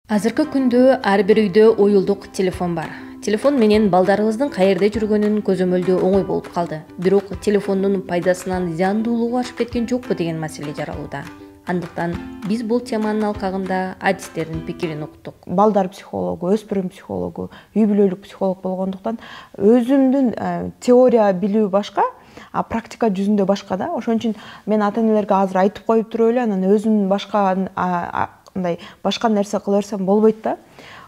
Азыркы күндө ар бир үйдө уюлдук телефон бар. Телефон менен балдарыбыздын каерде жүргөнүн көзөмөлдөө оңой болуп калды. Бирок телефондун пайдасынан зыяндуулугу ашып кеткен жокпу деген маселе жаралууда. Андыктан биз бул теманын алкагында адистердин пикирин уктук. Балдар психологу, өспүрүм психологу, үй бүлөлүк психолог болгондуктан өзүмдүн теория билүү башка, а практика жүзүндө башка да. Ошон үчүн мен ата-энелерге азыр айтып коюп туруп эле, анан өзүм башка нерсе кыла берсем болбойт да.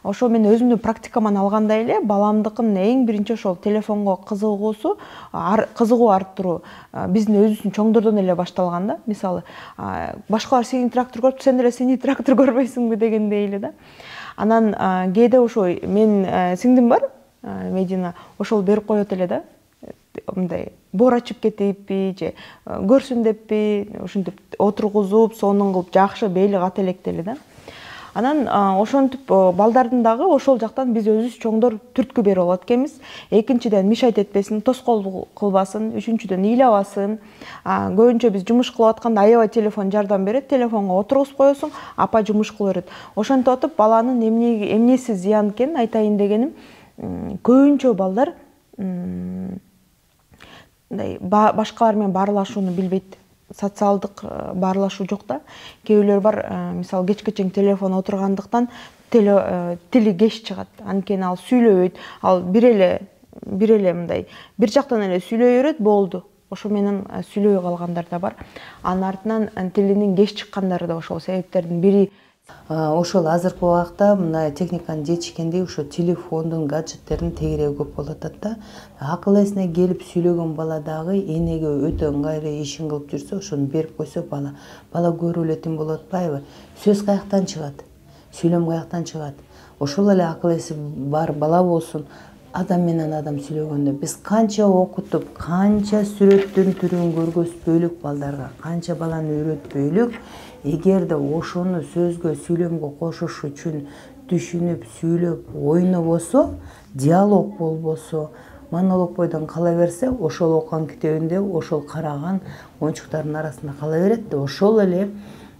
Ошо мен өзүмдүн практикаман алгандай эле баламдыкын эң биринчи ошол телефонго кызыгуу арттыруу биздин өзүбүздүн чоңдордон эле башталган да. Мисалы, башкалар синий трактор көрүп, сен деле синий трактор көрбөйсүңбү дегендей эле да. Анан кээде ошо мен сиңдим бар, Медина, ошол берип коет эле да. Мындай боор ачып кетиппи же көрсүн деппи, ушинтип отургузуп, сонун кылып жакшы бейли ката электе эле да. Анан ошентип балдардын дагы ошол жактан биз өзүбүз чоңдор түрткү берип алат экенбиз. Экинчиден мешайт этпесин, тоскоол кылбасын, үчүнчүдөн ыйлабасын. Көбүнчө биз жумуш кылып атканда аябай телефон жардам берет, телефонго отургузуп коесуң, апа жумуш кыла берет. Ошентип атып баланын эмнеси зыян экенин айтайын дегеним, көбүнчө балдар башкалар менен баарлашууну билбейт. Социалдык баарлашуу жок да. Кээ бирлер бар, мисалы кечке чейин телефон отургандыктан тили кеч чыгат. Анткени ал сүйлөбөйт. Ал бир эле мындай бир жактан эле сүйлөй берет, болду. Ошо менен сүйлөбөй калгандар да бар. Анын артынан тилинин кеч чыккандары да ошол себептердин бири. Ошол азыркы убакта мына техниканын жетишкендей ошо телефондун, гаджеттердин тегереги көп болуп атат да. Акыл эсине келип сүйлөгөн бала дагы энеге өтө ыңгайлуу ишин кылып жүрсө, ошону берип койсо бала көрүп эле тим болуп атпайбы? Сөз каяктан чыгат? Сүйлөм каяктан чыгат? Ошол эле акыл эси бар бала болсун, адам менен адам сүйлөгөндө биз канча окутуп, канча сүрөттүн түрүн көргөзбөйлүк балдарга, канча баланы үйрөтпөйлүк, эгерде ошону сөзгө, сүйлөмгө кошуш үчүн түшүнүп, сүйлөп, ойнобосо, диалог болбосо, монолог бойдон кала берсе, ошол окуган китебинде, ошол караган оюнчуктардын арасында кала берет да, ошол эле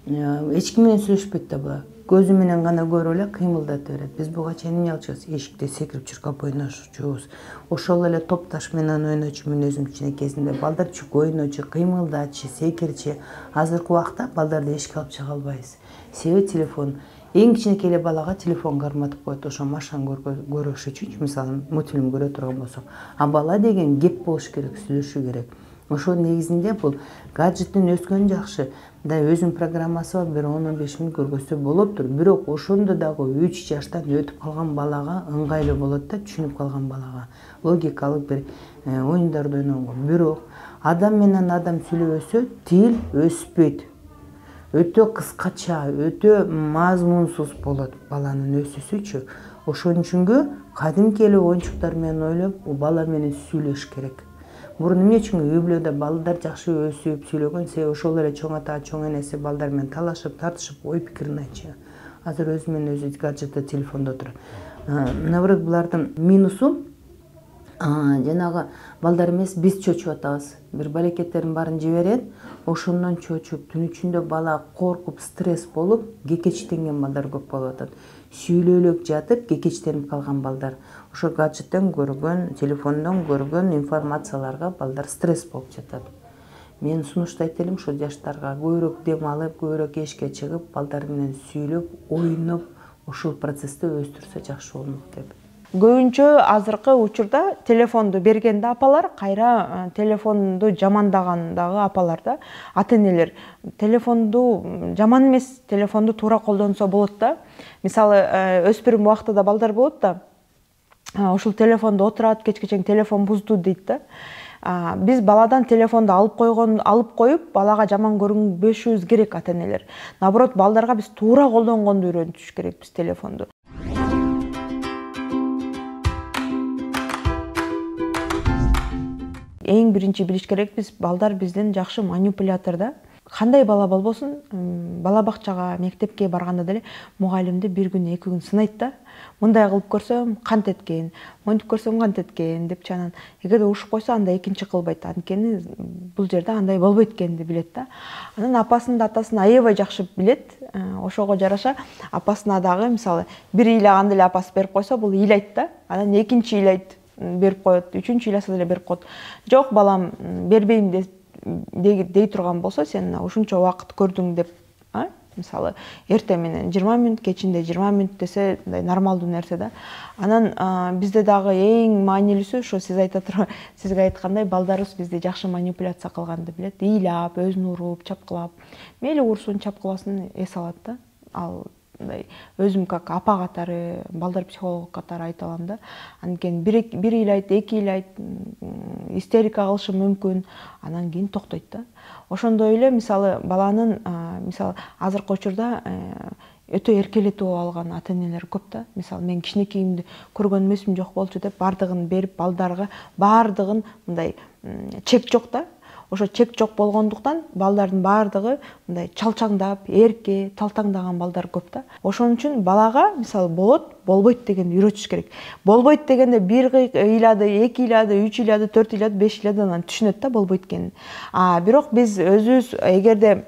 эч ким менен сүйлөшпөйт да бала. Көзү менен гана көрүп эле кыймылдата берет. Биз буга чейин эмне кылчубуз? Эшикте секирип чуркап ойношчубуз. Ошол эле топташ менен ойночу, мен өзүм кичинекейсинде балдар чүк ойночу, кыймылдачы, секирчи. Азыркы убакта балдарды эшикке алып чыга албайбыз. Себеби телефон. Эң кичинекей эле балага телефон карматып коет, ошо машан көрүш үчүнчү, мисалы, мультфильм көрө турган болсок. А бала деген кеп болуш керек, сүйлөшү керек. Ошо негизинде бул гаджеттен өскөн жакшы. Мындай өзүнүн программасы бар, бир 10-15 мүнөт көргөзсө болоптур. Бирок ошондо дагы 3 жаштан өтүп калган балага ыңгайлуу болот да, түшүнүп калган балага. Логикалык бир оюндарды ойногонго. Бирок адам менен адам сүйлөбөсө тил өспөйт. Өтө кыскача, өтө мазмунсуз болот баланын өсүшүчү. Ошон үчүнгө кадимки эле оюнчуктар менен ойлоп, бала менен сүйлөш керек. Мурун эмне үчүн үй бүлөдө балдар жакшы өсүп, сүйлөгөн, себеби ошол эле чоң ата, чоң энеси балдар менен талашып, тартышып, ой пикирин айтчу. Азыр өзү менен өзү гаджетте, телефондо отурат. Наоборот, булардын минусу жанагы балдар эмес, биз чөчүп атабыз. Бир балекеттердин баарын жиберет, ошондон чөчүп, түн ичинде бала коркуп, стресс болуп, кекечтенген балдар көп болуп атат. Сүйлөөлөк жатып, кекечтенип калган балдар. Ошо гаджеттен көргөн, телефондон көргөн информацияларга балдар стресс болуп жатат. Мен сунуштайт элем ошо жаштарга көбүрөөк дем алып, көбүрөөк эшикке чыгып, балдар менен сүйлөп, ойноп, ушул процессти өстүрсө жакшы болмок деп. Көбүнчө азыркы учурда телефонду берген да апалар, кайра телефонду жамандаган дагы апалар да, ата-энелер. Телефонду жаман эмес, телефонду туура колдонсо болот да. Мисалы, өспүрүм убактыда балдар болот да, ошол телефондо отурат, кечке чейин телефон бузду дейт да. Биз баладан телефонду алып коюп, балага жаман көрүнбөшүбүз керек ата-энелер. Наоборот, балдарга биз туура колдонгонду үйрөтүш керекпиз телефонду. Эң биринчи билиш керекпиз, балдар бизден жакшы манипулятор да. кандай бала болбосун, бала бакчага, мектепке барганда деле мугалимди бир күн, 2 күн сынайт да. Мындай кылып көрсөм кант эткен, монтип көрсөм кант эткен депчи, анан эгерде ушуп койсо анда экинчи кылбайт. Анткени бул жерде андай болбойт экенди билет да. Анан апасын да атасын аябай жакшы билет. Ошого жараша апасына дагы мисалы бир ыйлаганда эле апасы берип койсо, бул ыйлайт да. Анан экинчи ыйлайт, берип коет, үчүнчү ыйласа деле берип коет. Жок балам, бербейм дей турган болсо, сен ушунча убакыт көрдүң деп, мисалы эртең менен 20 мүнөт, кечинде 20 мүнөт десе нормалдуу нерсе да. Анан бизде дагы эң маанилүүсү ошо сизге айткандай, балдарыбыз бизди жакшы манипуляция кылганды билет. Ыйлап, өзүн уруп, чапкылап, мейли урсун, чапкыласын эс алат да. Ал өзүм как апа катары, балдар психологу катары айта алам да. Анткени бир ыйлайт, эки ыйлайт, истерика кылышы мүмкүн, анан кийин токтойт да. Ошондой эле мисалы баланын мисалы азыркы учурда өтө эркелетип алган ата-энелер көп да. Мисалы мен кичинекейимди көргөн эмесмин, жок болчу деп бардыгын берип, балдарга бардыгын мындай чек жок да. Ошо чек жок болгондуктан балдардын бардыгы мындай чалчаңдап, эрке, талтаңдаган балдар көп да. Ошон үчүн балага мисалы болот, болбойт дегенди үйрөтүш керек. Болбойт дегенде бир ыйлады, эки ыйлады, 3 ыйлады, 4 ыйлады, 5 ыйлады, анан түшүнөт да болбойт экенин. Бирок биз өзүбүз эгерде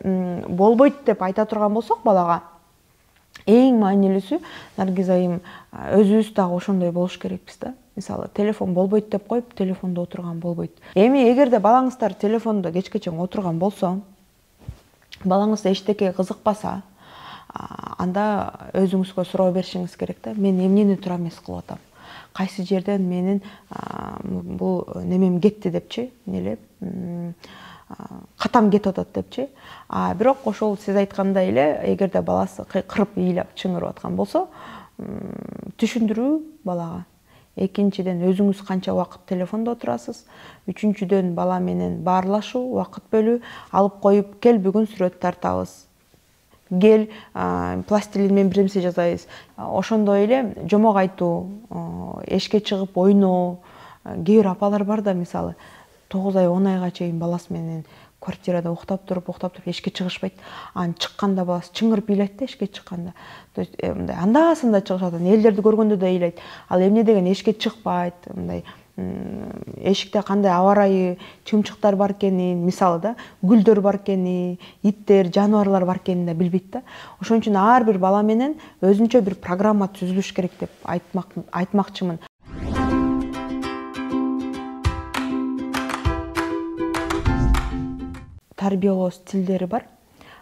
болбойт деп айта турган болсок балага, эң маанилүүсү Наргиз айым, өзүбүз дагы ошондой болуш керекпиз да. Мисалы телефон болбойт деп коюп, телефондо отурган болбойт. Эми эгерде балаңыздар телефондо кечке чейин отурган болсо, балаңыз эчтеке кызыкпаса, анда өзүңүзгө суроо беришиңиз керек да. Мен эмнени туура эмес кылып атам? Кайсы жерден менин бул немем кетти депчи, катам кетип атат депчи. Бирок ошол сиз айткандай эле, эгерде баласы кырып ыйлап чыңырып аткан болсо, түшүндүрүү балага. Экинчиден өзүңүз канча убакыт телефондо отурасыз. Үчүнчүдөн бала менен баарлашуу, убакыт бөлүү, алып коюп, кел бүгүн сүрөт тартабыз. Кел пластилин менен бир нерсе жазайбыз. Ошондой эле жомок айтуу, эшикке чыгып ойноо. Кээ бир апалар бар да, мисалы 9 ай, 10 айга чейин баласы менен квартирада уктап туруп эшикке чыгышпайт. Анан чыкканда баласы чыңырып ыйлайт да, эшикке чыкканда. То есть мындай анда-санда чыгышат, элдерди көргөндө да ыйлайт. Ал эмне деген эшикке чыкпайт, мындай эшикте кандай аба ырайы, чымчыктар бар экенин, мисалы да, гүлдөр бар экенин, иттер, жаныбарлар бар экенин да билбейт да. Ошон үчүн ар бир бала менен өзүнчө бир программа түзүлүш керек деп айтмакчымын. Тарбиялоо стилдери бар.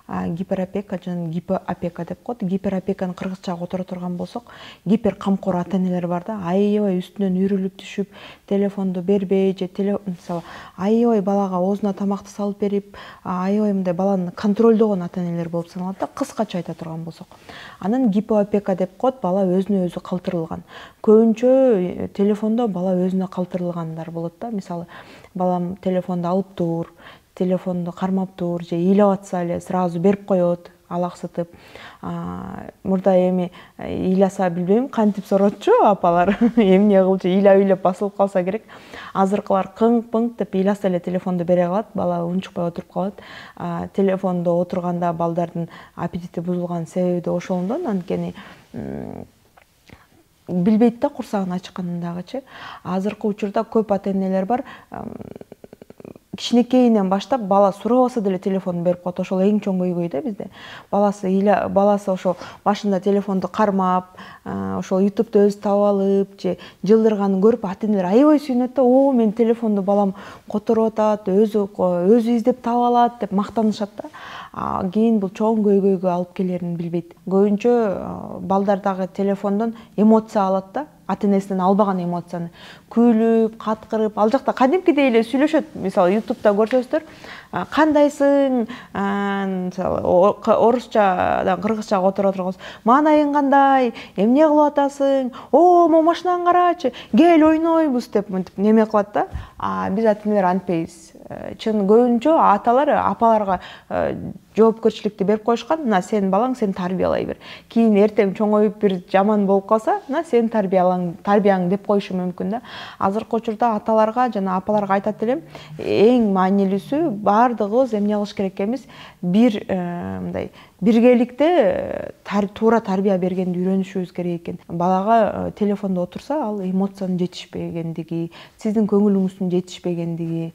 Гиперопека жана гипоопека деп коет. Гиперопеканы кыргызчага отура турган болсок, гипер камкор ата-энелер бар да, аябай үстүнөн үйрүлүп түшүп, телефонду бербей же мисалы аябай балага оозуна тамакты салып берип, аябай мындай баланы контролдогон ата-энелер болуп саналат да, кыскача айта турган болсок. Анан гипоопека деп коет, бала өзүнө өзү калтырылган. Көбүнчө телефондо бала өзүнө калтырылгандар болот да. Мисалы балам телефонду алып тур, телефонду кармап тур, же ыйлап атса эле сразу берип коет, алаксытып. Мурда эми ыйласа билбейм, кантип соротчу апалар, эмне кылчу, ыйлап басылып калса керек. Азыркылар кыңк-пыңк деп ыйласа эле телефонду бере калат, бала унчукпай отуруп калат. Телефондо отурганда балдардын аппетити бузулган себеби да ошондон, анткени билбейт да курсагын ачкандагычы. Азыркы учурда көп ата-энелер бар, кичинекейинен баштап бала сурабаса деле телефонду берип коет. Ошол эң чоң көйгөй да бизде. Баласы ошол башында телефонду кармап, ошол ютубту өзү таап алып же жылдырганын көрүп, ата-энелер аябай сүйүнөт да, "О, мен телефонду балам которуп атат, өзү издеп таап алат" деп мактанышат да. Кийин бул чоң көйгөйгө алып келерин билбейт. Көбүнчө балдар дагы телефондон эмоция алат да, ата-энесинен албаган эмоцияны. Күлүп, каткырып, ал жакта кадимкидей эле сүйлөшөт. Мисалы ютубта көрсөздөр, кандайсың, мисалы орусчадан кыргызчага отура турган, маанайың кандай, эмне кылып атасың, о, могу машинаны карачы, кел ойнойбуз деп неме кылат да. Биз ата-энелер антпейбиз. чын көбүнчө аталар апаларга жоопкерчиликти берип коюшкан. Мына сенин балаң, сен тарбиялай бер. Кийин эртең чоңоюп бир жаман болуп калса, мына сенин тарбияң деп коюшу мүмкүн да. Азыркы учурда аталарга жана апаларга айтат элем, эң маанилүүсү бардыгыбыз эмне кылыш керек экенбиз, бир мындай биргеликте туура тарбия бергенди үйрөнүшүбүз керек экен. Балага телефондо отурса, ал эмоциянын жетишпегендиги, сиздин көңүлүңүздүн жетишпегендиги.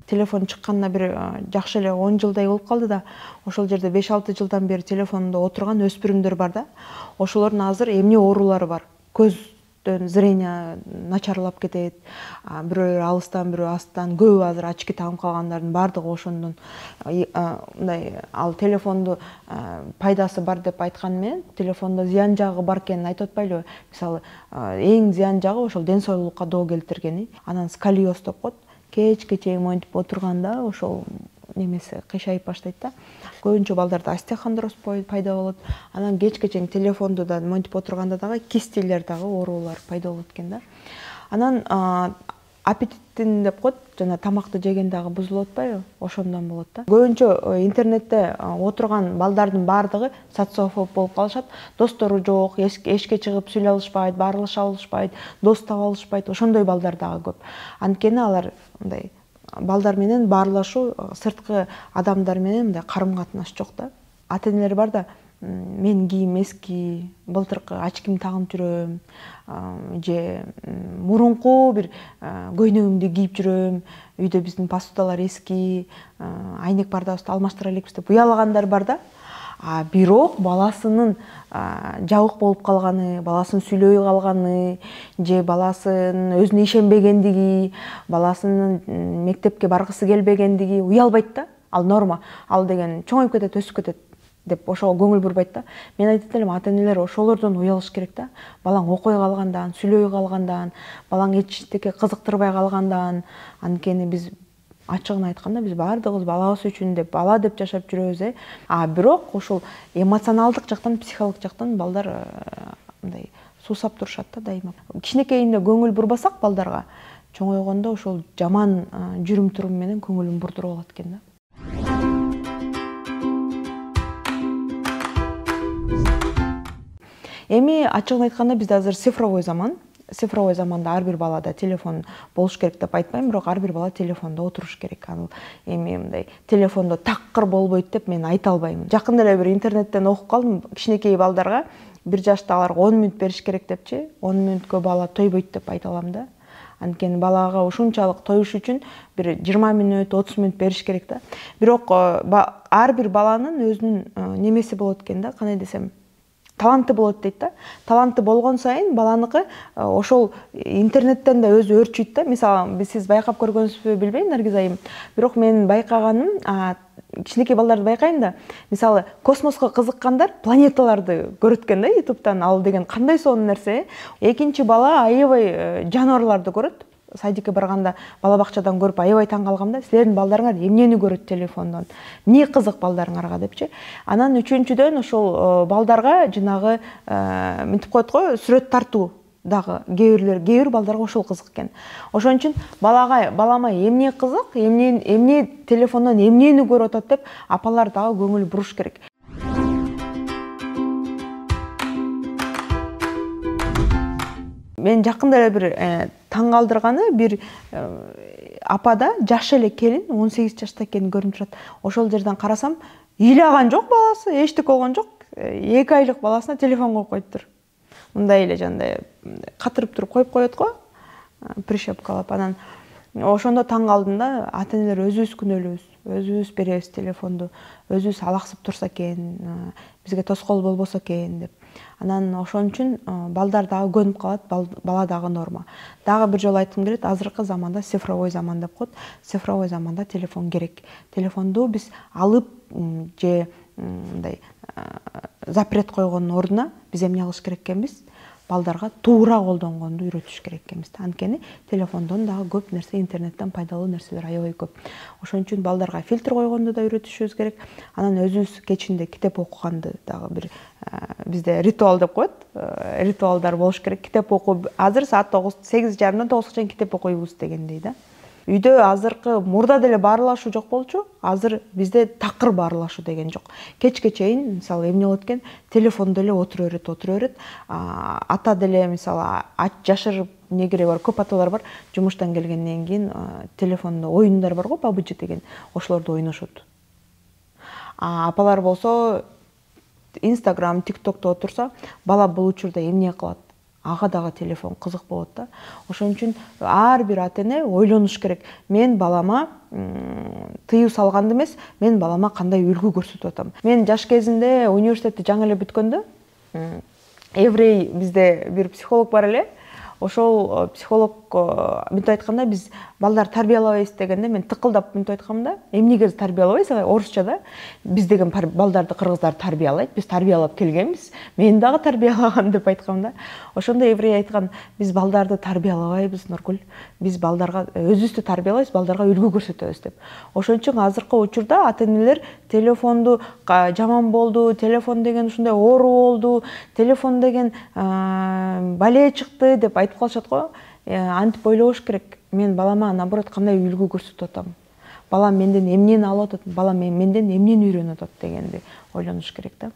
Телефон чыкканына бир жакшы эле 10 жылдай болуп калды да, ошол жерде 5-6 жылдан бери телефондо отурган өспүрүмдөр бар да. Ошолордун азыр эмне оорулары бар? Көздөн зрение начарлап кетет, бирөө алыстан, бирөө астан, көбү азыр очки тагып калгандардын бардыгы ошондон. Мындай ал телефонду пайдасы бар деп айткан менен, телефондо зыян жагы бар экенин айтып атпайлыбы? Мисалы, эң зыян жагы ошол ден соолукка доо келтиргени. Анан сколиоз деп коет. Кечке чейин монтип отурганда ошол немеси кыйшайып баштайт да. Көбүнчө балдарда остеохондроз пайда болот. Анан кечке чейин телефонду да монтип отурганда дагы кистилер дагы оорулар пайда болот экен да. Анан аппетитин деп коет, жана тамакты жеген дагы бузулуп атпайбы? Ошондон болот да. Көбүнчө интернетте отурган балдардын бардыгы социофоб болуп калышат. Достору жок, эшикке чыгып сүйлөй алышпайт, барылыша алышпайт, дос таба алышпайт. Ошондой балдар дагы көп. Анткени алар мындай балдар менен баарлашуу, сырткы адамдар менен мындай карым-катнаш жок да. Ата-энелер бар да, мен кийим эски, былтыркы очкимди тагып жүрөм, же мурунку бир көйнөгүмдү кийип жүрөм, үйдө биздин посудалар эски, айнек бардабызды алмаштыра элекпиз деп уялагандар бар да. Бирок баласынын жабык болуп калганы, баласын сүйлөй калганы, же баласын өзүнө ишенбегендиги, баласынын мектепке баргысы келбегендиги уялбайт да. Ал норма. Ал деген чоңоюп кетет, өсүп кетет деп ошого көңүл бурбайт да. Мен айтат элем, ата-энелер ошолордон уялыш керек да. Балаң окуй калгандан, сүйлөй калгандан, балаң эчтеке кызыктырбай калгандан. Анткени биз ачыгын айтканда биз бардыгыбыз балабыз үчүн деп, бала деп жашап жүрөбүз. Бирок ошол эмоционалдык жактан, психологик жактан балдар мындай суусап турушат да дайыма. Кичинекейинде көңүл бурбасак балдарга, чоңойгондо ошол жаман жүрүм-турум менен көңүлүн бурдуруп алат экен да. Эми ачыгын айтканда бизде азыр цифровой заман. Цифровой заманда ар бир балада телефон болуш керек деп айтпайм, бирок ар бир бала телефондо отуруш керек. Ал эми мындай телефондо такыр болбойт деп мен айта албайм. Жакында эле бир интернеттен окуп калдым, кичинекей балдарга 1 жаштагыларга 10 мүнөт бериш керек депчи. 10 мүнөткө бала тойбойт деп айта алам да. Анткени балага ушунчалык тоюш үчүн бир 20 мүнөт, 30 мүнөт бериш керек да. Бирок ар бир баланын өзүнүн немеси болот экен да, кандай десем, таланты болот дейт да. Таланты болгон сайын баланыкы ошол интернеттен да өзү өрчүйт да. Мисалы, сиз байкап көргөнсүзбү билбейм, Наргиз айым. Бирок менин байкаганым, кичинекей балдарды байкайм да. Мисалы, космоско кызыккандар планеталарды көрөт экен да YouTube'дан. Ал деген кандай сонун нерсе. Экинчи бала аябай жаныбарларды көрөт. Садикке барганда бала бакчадан көрүп аябай таң калгам да. Силердин балдарыңар эмнени көрөт телефондон? Эмне кызык балдарыңарга депчи. Анан үчүнчүдөн ошол балдарга жанагы мынтип коет го, сүрөт тартуу дагы кээ бир балдарга ошол кызык экен. Ошон үчүн балама эмне кызык, эмне телефондон эмнени көрүп атат деп апалар дагы көңүл буруш керек. Мен жакында эле бир таң калтырганы, бир апада жаш эле келин, 18 жашта экени көрүнүп турат. Ошол жерден карасам, ыйлаган жок баласы, эчтеке болгон жок. 2 айлык баласына телефон коюп коюптур. Мындай эле жандай катырып туруп коюп коет го, прищепкалап. Анан ошондо таң калдым да, ата-энелер өзүбүз күнөөлүүбүз, өзүбүз беребиз телефонду, өзүбүз алаксып турса экен, бизге тоскоол болбосо экен деп. Анан ошон үчүн балдар дагы көнүп калат, бала дагы норма. Дагы бир жолу айткым келет, азыркы заманда цифровой заман деп коет. Цифровой заманда телефон керек. Телефонду биз алып же мындай запрет койгондун ордуна биз эмне кылыш керек экенбиз? Балдарга туура колдонгонду үйрөтүш керек экенбиз. Анткени телефондон дагы көп нерсе, интернеттен пайдалуу нерселер аябай көп. Ошон үчүн балдарга фильтр койгонду да үйрөтүшүбүз керек. Анан өзүбүз кечинде китеп окуганды дагы бир бизде ритуал деп коет, ритуалдар болуш керек. Китеп окуу, азыр саат 8:30-дан 9-га чейин китеп окуйбуз дегендей да. Үйдө азыркы мурда деле баарлашуу жок болчу, азыр бизде такыр баарлашуу деген жок. Кечке чейин мисалы эмне болот экен, телефондо эле отура берет. Ата деле мисалы жашырып негере бар, көп аталар бар, жумуштан келгенден кийин телефондо оюндар бар го, PUBG деген, ошолорду ойношот. Апалар болсо Instagram, TikTokто отурса, бала бул учурда эмне кылат? Ага дагы телефон кызык болот да. Ошон үчүн ар бир ата-эне ойлонуш керек. Мен балама тыюу салганды эмес, мен балама кандай үлгү көрсөтүп атам. Мен жаш кезимде университетти жаңы эле бүткөндө Еврей бизде бир психолог бар эле. Ошол психолог мынтип айтканда, биз балдар тарбиялабайбыз дегенде мен тыкылдап мынтип айткам да, эмнеге тарбиялабайбыз? Орусчада биз деген балдарды кыргыздар тарбиялайт, биз тарбиялап келгенбиз. Мен дагы тарбиялаган деп айткам да. Ошондо Еврей айткан, биз балдарды тарбиялабайбыз, Нургүл. Биз балдарга өзүбүздү тарбиялайбыз, балдарга үлгү көрсөтөбүз деп. Ошон үчүн азыркы учурда ата-энелер телефонду жаман болду, телефон деген ушундай оору болду, телефон деген бале чыкты деп айтып калышат го. Антип ойлобош керек. Мен балама наоборот кандай үлгү көрсөтүп атам. Балам менден эмнени алып атат, балам менден эмнени үйрөнүп атат дегенди ойлонуш керек да.